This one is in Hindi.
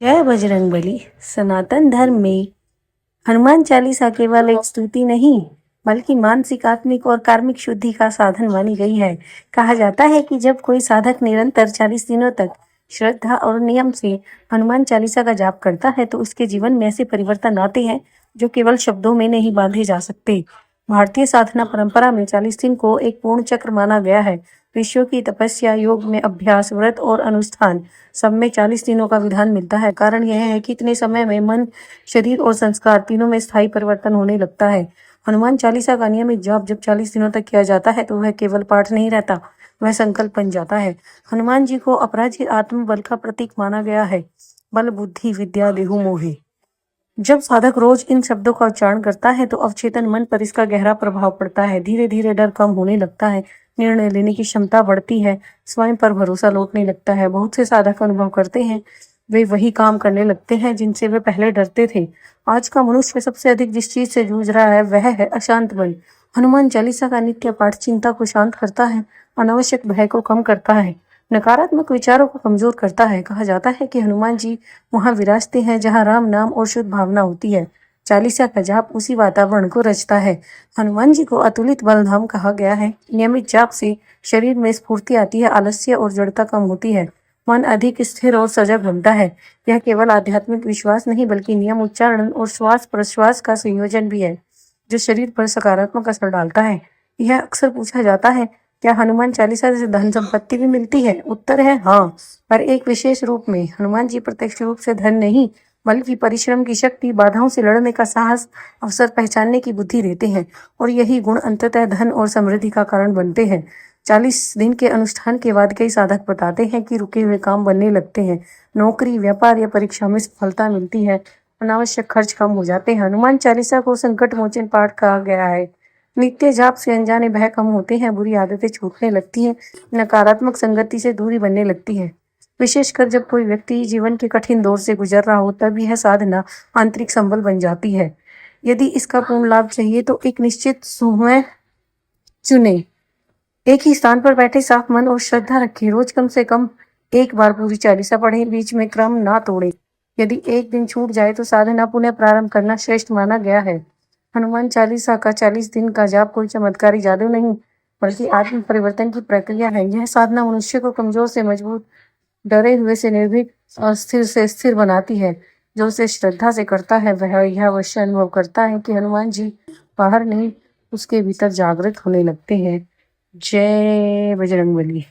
जय बजरंगबली। सनातन धर्म में हनुमान चालीसा केवल एक स्तुति नहीं बल्कि मानसिक, आत्मिक और कार्मिक शुद्धि का साधन मानी गई है। कहा जाता है कि जब कोई साधक निरंतर 40 दिनों तक श्रद्धा और नियम से हनुमान चालीसा का जाप करता है तो उसके जीवन में ऐसे परिवर्तन आते हैं जो केवल शब्दों में नहीं बांधे जा सकते। भारतीय साधना परंपरा में 40 दिन को एक पूर्ण चक्र माना गया है। ऋषियों की तपस्या, योग में अभ्यास, व्रत और अनुष्ठान सब में 40 दिनों का विधान मिलता है। कारण यह है कि इतने समय में मन, शरीर और संस्कार तीनों में स्थायी परिवर्तन होने लगता है। हनुमान चालीसा का नियमित जाप जब 40 दिनों तक किया जाता है तो वह केवल पाठ नहीं रहता, वह संकल्प बन जाता है। हनुमान जी को अपराजित आत्मबल का प्रतीक माना गया है। बल, बुद्धि, विद्या, देहु मोहे। जब साधक रोज इन शब्दों का उच्चारण करता है तो अवचेतन मन पर इसका गहरा प्रभाव पड़ता है। धीरे धीरे डर कम होने लगता है, निर्णय लेने की क्षमता बढ़ती है, स्वयं पर भरोसा लौटने लगता है। बहुत से साधक अनुभव करते हैं वे वही काम करने लगते हैं जिनसे वे पहले डरते थे। आज का मनुष्य सबसे अधिक जिस चीज से जूझ रहा है वह है अशांत मन। हनुमान चालीसा का नित्य पाठ चिंता को शांत करता है, अनावश्यक भय को कम करता है, नकारात्मक विचारों को कमजोर करता है। कहा जाता है कि हनुमान जी वहां विराजते हैं जहां राम नाम और शुद्ध भावना होती है। चालीसा का जाप उसी वातावरण को रचता है। हनुमान जी को अतुलित बलधाम कहा गया है। नियमित जाप से शरीर में स्फूर्ति आती है, आलस्य और जड़ता कम होती है, मन अधिक स्थिर और सजग बनता है। यह केवल आध्यात्मिक विश्वास नहीं बल्कि नियम, उच्चारण और श्वास प्रश्वास का संयोजन भी है जो शरीर पर सकारात्मक असर डालता है। यह अक्सर पूछा जाता है, क्या हनुमान चालीसा से धन संपत्ति भी मिलती है? उत्तर है हाँ, पर एक विशेष रूप में। हनुमान जी प्रत्यक्ष रूप से धन नहीं बल्कि परिश्रम की शक्ति, बाधाओं से लड़ने का साहस, अवसर पहचानने की बुद्धि देते हैं और यही गुण अंततः धन और समृद्धि का कारण बनते हैं। 40 दिन के अनुष्ठान के बाद कई साधक बताते हैं कि रुके हुए काम बनने लगते हैं, नौकरी, व्यापार या परीक्षा में सफलता मिलती है, अनावश्यक खर्च कम हो जाते हैं। हनुमान चालीसा को संकट मोचन पाठ कहा गया है। नित्य जाप से अनजाने भय कम होते हैं, बुरी आदतें छूटने लगती हैं, नकारात्मक संगति से दूरी बनने लगती है। विशेषकर जब कोई व्यक्ति जीवन के कठिन दौर से गुजर रहा हो तब यह साधना आंतरिक संबल बन जाती है। यदि इसका पूर्ण लाभ चाहिए तो एक निश्चित समय चुने, एक ही स्थान पर बैठे, साफ मन और श्रद्धा रखें। रोज कम से कम एक बार पूरी चालीसा पढ़ें, बीच में क्रम ना तोड़ें। यदि एक दिन छूट जाए तो साधना पुनः प्रारंभ करना श्रेष्ठ माना गया है। हनुमान चालीसा का 40 दिन का जाप कोई चमत्कारी जादू नहीं बल्कि आत्म परिवर्तन की प्रक्रिया है। यह साधना मनुष्य को कमजोर से मजबूत, डरे हुए से निर्भीक, अस्थिर से स्थिर बनाती है। जो उसे श्रद्धा से करता है वह यह अवश्य अनुभव करता है कि हनुमान जी बाहर नहीं उसके भीतर जागृत होने लगते हैं। जय बजरंगबली।